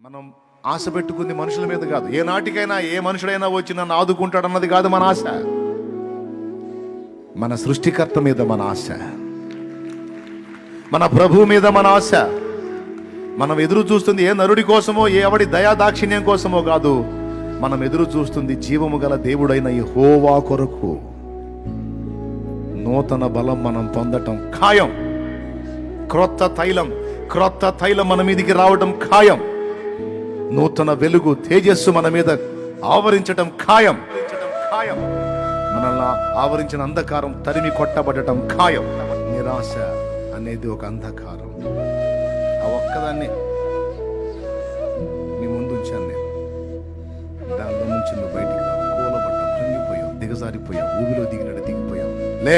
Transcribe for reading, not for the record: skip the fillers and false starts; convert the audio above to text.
మనం ఆశ పెట్టుకుంది మనుషుల మీద కాదు. ఏ నాటికైనా ఏ మనుషుడైనా వచ్చి నన్ను ఆదుకుంటాడన్నది కాదు మన ఆశ. మన సృష్టికర్త మీద మన ఆశ, మన ప్రభువు మీద మన ఆశ. మనం ఎదురు చూస్తుంది ఏ నరుడి కోసమో, ఏ ఎవడి దయా దాక్షిణ్యం కోసమో కాదు. మనం ఎదురు చూస్తుంది జీవము గల దేవుడైన యెహోవా కొరకు. నూతన బలం మనం పొందటం ఖాయం. క్రొత్త తైలం మన మీదికి రావడం ఖాయం. నూతన వెలుగు, తేజస్సు మన మీద ఆవరించటం ఖాయం. మనల్ని ఆవరించిన అంధకారం తరిమి కొట్టబడటం ఖాయం. నిరాశ అనేది ఒక అంధకారం. ఆ ఒక్కదాన్ని నీ ముందు ఉంచాను నేను. దానిలో నుంచి నువ్వు బయటికి రావు. కూలబడ్డావు, కృంగిపోయావు, దిగజారిపోయావు, ఊబిలో దిగినట్టు దిగిపోయావు. లే,